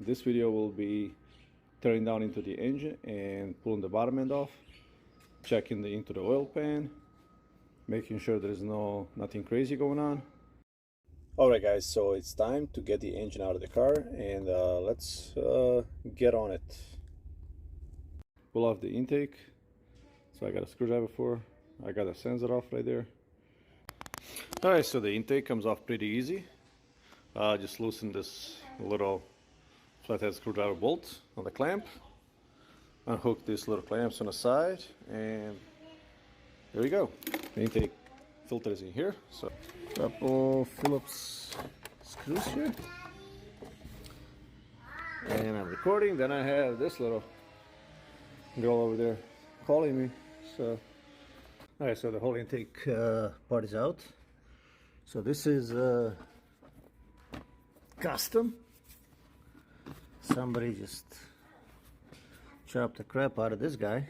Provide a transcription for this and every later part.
this video will be tearing down into the engine and pulling the bottom end off, checking into the oil pan, making sure there is nothing crazy going on. Alright guys, so it's time to get the engine out of the car, and let's get on it. Pull off the intake. So I got a screwdriver I got a sensor off right there. Alright, so the intake comes off pretty easy. Just loosen this little flathead screwdriver bolt on the clamp, unhook these little clamps on the side, and there we go. The intake filter is in here, so a couple Phillips screws here, and I'm recording. Then I have this little girl over there calling me. So alright, so the whole intake part is out. So this is custom. Somebody just chopped the crap out of this guy.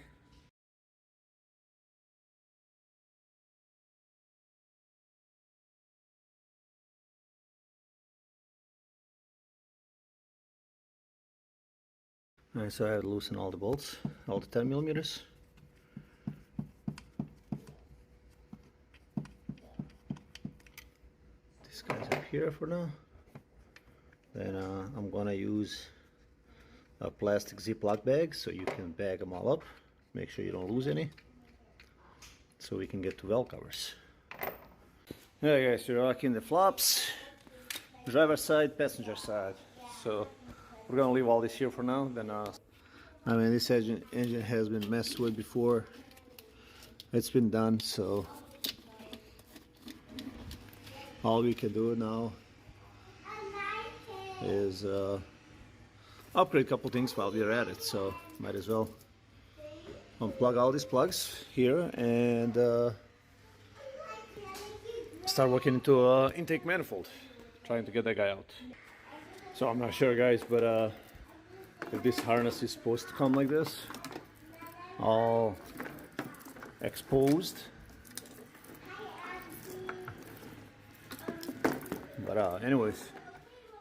Alright, so I have to loosen all the bolts, all the 10 millimeters. This guy's up here for now. Then I'm gonna use a plastic Ziploc bag so you can bag them all up. Make sure you don't lose any, so we can get to valve covers. Alright guys, we're locking the flops, driver side, passenger side. So we're gonna leave all this here for now. Then I mean, this engine has been messed with before. It's been done, so all we can do now is upgrade a couple things while we're at it. So might as well unplug all these plugs here and start working into intake manifold, trying to get that guy out. So I'm not sure guys, but if this harness is supposed to come like this, all exposed. But anyways,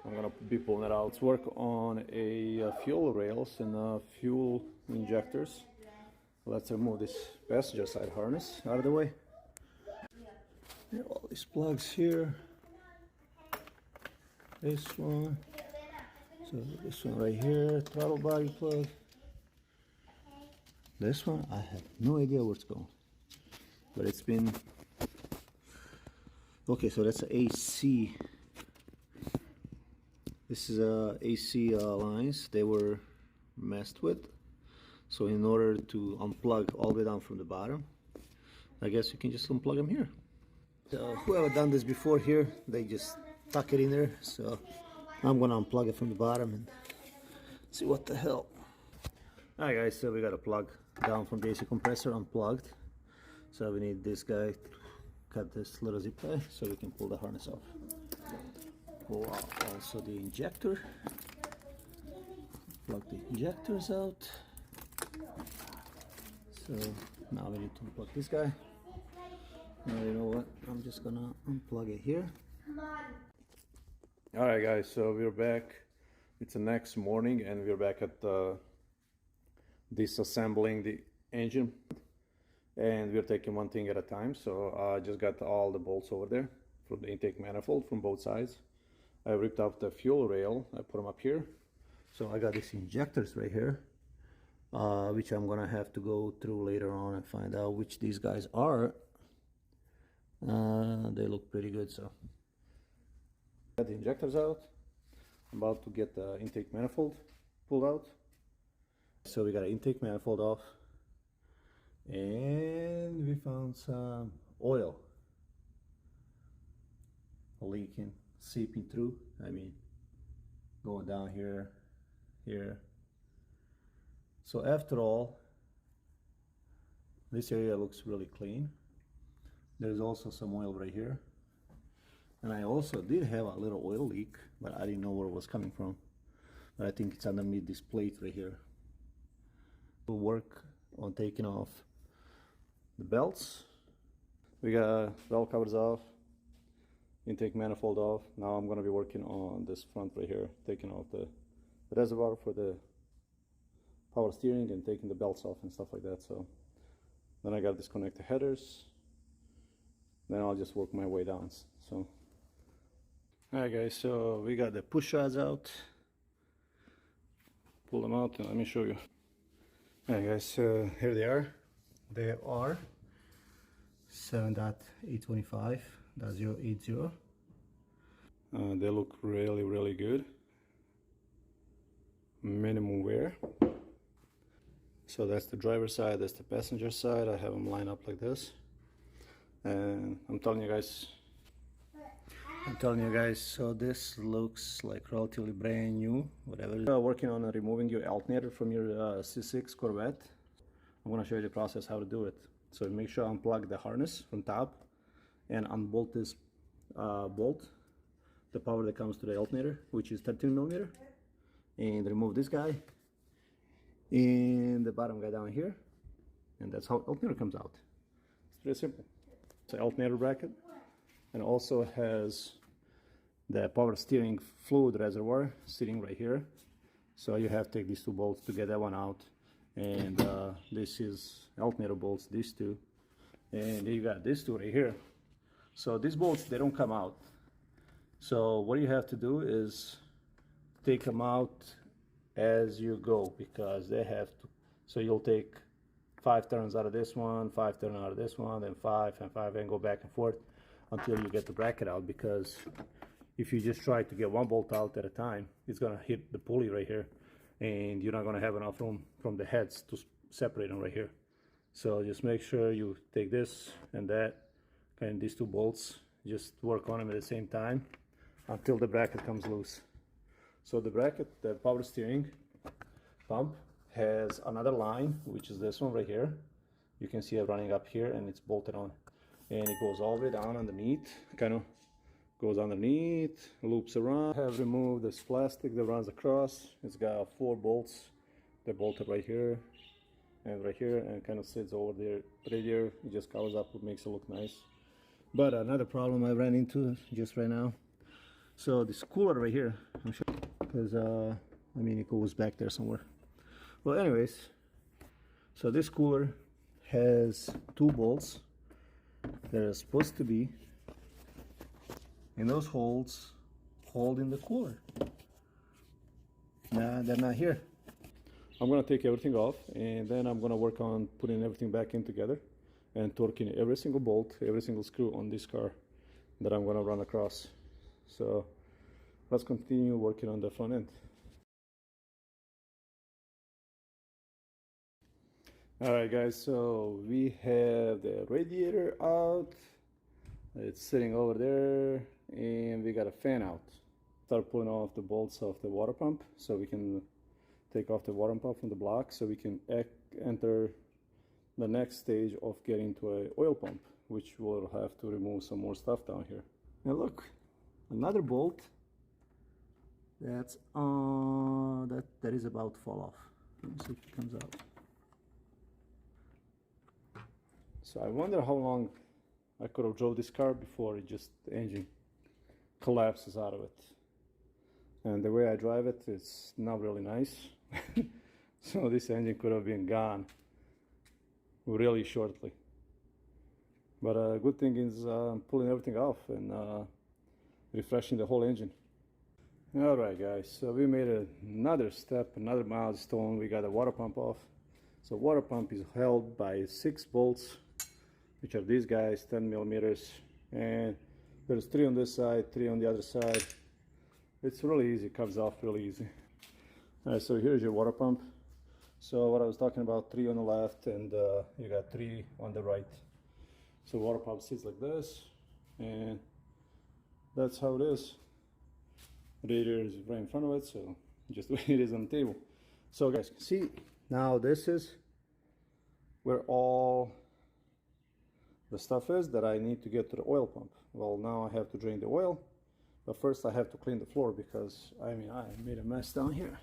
I'm gonna be pulling it out. Let's work on a fuel rails and fuel injectors. Let's remove this passenger side harness out of the way. All these plugs here. This one. So this one right here, throttle body plug. This one, I have no idea where it's going, but it's been okay. So that's an AC. This is AC lines. They were messed with. So in order to unplug all the way down from the bottom, I guess you can just unplug them here. So whoever done this before here, they just tuck it in there. So I'm gonna unplug it from the bottom and see what the hell. Alright guys, so we got a plug down from the AC compressor unplugged. So we need this guy to cut this little zip tie so we can pull the harness off. Pull out also the injector. Plug the injectors out. So now we need to unplug this guy. Now you know what? I'm just gonna unplug it here. Alright guys, so we're back. It's the next morning and we're back at disassembling the engine, and we're taking one thing at a time. So I just got all the bolts over there from the intake manifold from both sides. I ripped out the fuel rail, I put them up here. So I got these injectors right here, which I'm gonna have to go through later on and find out which these guys are. They look pretty good. So got the injectors out. I'm about to get the intake manifold pulled out. So we got an intake manifold off, and we found some oil leaking, seeping through. I mean, going down here, here. So after all, this area looks really clean. There's also some oil right here. And I also did have a little oil leak, but I didn't know where it was coming from. But I think it's underneath this plate right here. We'll work on taking off the belts. We got valve covers off, intake manifold off. Now I'm going to be working on this front right here, taking off the reservoir for the power steering and taking the belts off and stuff like that. So then I got to disconnect the headers, then I'll just work my way down. So alright guys, so we got the push rods out, pull them out and let me show you. Alright guys, so here they are. They are 7.825.080. They look really good. Minimum wear. So that's the driver's side, that's the passenger side. I have them lined up like this, and I'm telling you guys, so this looks like relatively brand new, whatever. Working on removing your alternator from your C6 Corvette. I'm going to show you the process how to do it. So make sure unplug the harness from top and unbolt this bolt, the power that comes to the alternator, which is 13 millimeter, and remove this guy and the bottom guy down here, and that's how alternator comes out. It's pretty simple. It's an alternator bracket, and also has the power steering fluid reservoir sitting right here. So you have to take these two bolts to get that one out, and this is alternator bolts, these two, and you got these two right here. So these bolts, they don't come out. So what you have to do is take them out as you go, because they have to. So you'll take 5 turns out of this one, 5 turns out of this one, then 5 and 5, and go back and forth until you get the bracket out. Because if you just try to get one bolt out at a time, it's gonna hit the pulley right here, and you're not gonna have enough room from the heads to separate them right here. So just make sure you take this and that, and these two bolts, just work on them at the same time until the bracket comes loose. So the bracket, the power steering pump, has another line, which is this one right here. You can see it running up here, and it's bolted on, and it goes all the way down underneath, kind of goes underneath, loops around. I have removed this plastic that runs across. It's got 4 bolts. They're bolted right here and right here, and kind of sits over there right here. It just covers up, it makes it look nice. But another problem I ran into just right now, so this cooler right here, I'm sure, because I mean, it goes back there somewhere. Well, anyways, so this cooler has 2 bolts that are supposed to be in those holes holding the cooler. Nah, they're not here. I'm gonna take everything off, and then I'm gonna work on putting everything back in together and torquing every single bolt, every single screw on this car that I'm gonna run across. So let's continue working on the front end. Alright guys, so we have the radiator out. It's sitting over there, and we got a fan out. Start pulling off the bolts of the water pump so we can take off the water pump from the block, so we can enter the next stage of getting to an oil pump, which we'll have to remove some more stuff down here. Now look, another bolt that's that is about to fall off. Let me see if it comes out. So I wonder how long I could have drove this car before it just, the engine collapses out of it. And the way I drive it, it's not really nice. So this engine could have been gone really shortly. But good thing is I'm pulling everything off and refreshing the whole engine. Alright guys, so we made another step, another milestone. We got the water pump off. So water pump is held by 6 bolts, which are these guys, 10 millimeters, and there's 3 on this side, 3 on the other side. It's really easy, it comes off really easy. Alright, so here's your water pump. So what I was talking about, 3 on the left, and you got 3 on the right. So water pump sits like this, and that's how it is. Radiator is right in front of it, so just the way it is on the table. So guys, see, now this is where all the stuff is that I need to get to the oil pump. Well, now I have to drain the oil, but first I have to clean the floor, because I mean, I made a mess down here.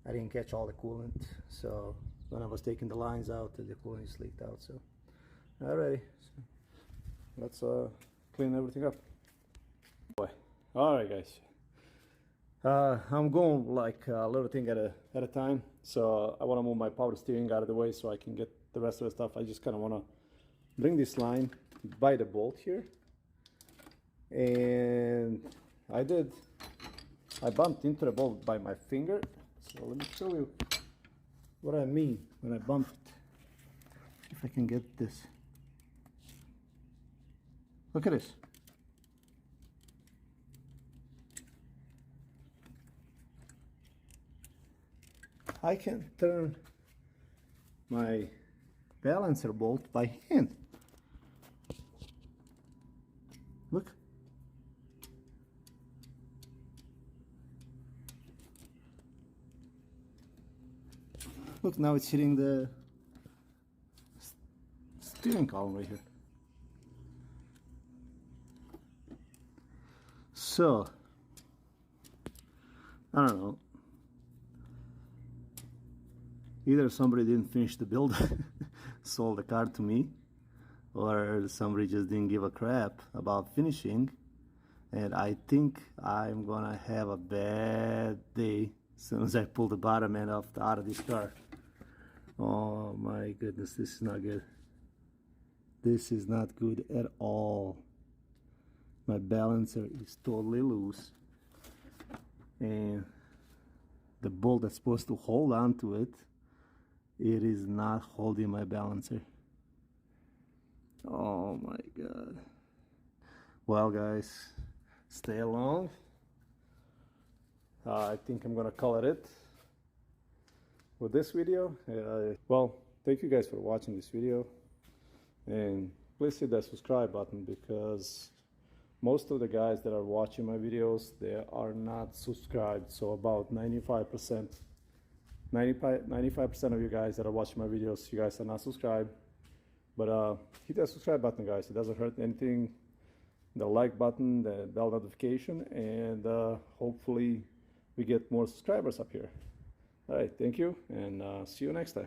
I didn't catch all the coolant, so when I was taking the lines out, the coolant is leaked out. So alrighty, so let's clean everything up. Alright guys, I'm going like a little thing at a time, so I want to move my power steering out of the way so I can get the rest of the stuff. I just kind of want to bring this line by the bolt here, and I bumped into the bolt by my finger. So let me show you what I mean when I bumped it. If I can get this. Look at this. I can turn my balancer bolt by hand. Look. Look, now it's hitting the steering column right here. So, I don't know. Either somebody didn't finish the build, sold the car to me, or somebody just didn't give a crap about finishing, and I think I'm gonna have a bad day as soon as I pull the bottom end out of this car. Oh my goodness, this is not good. This is not good at all. My balancer is totally loose, and the bolt that's supposed to hold on to it, it is not holding my balancer. Oh my god. Well guys, stay along. I think I'm gonna call it with this video. Well, thank you guys for watching this video, and please hit that subscribe button, because most of the guys that are watching my videos, they are not subscribed. So about 95% of you guys that are watching my videos, you guys are not subscribed. But hit that subscribe button, guys. It doesn't hurt anything. The like button, the bell notification, and hopefully we get more subscribers up here. All right, thank you, and see you next time.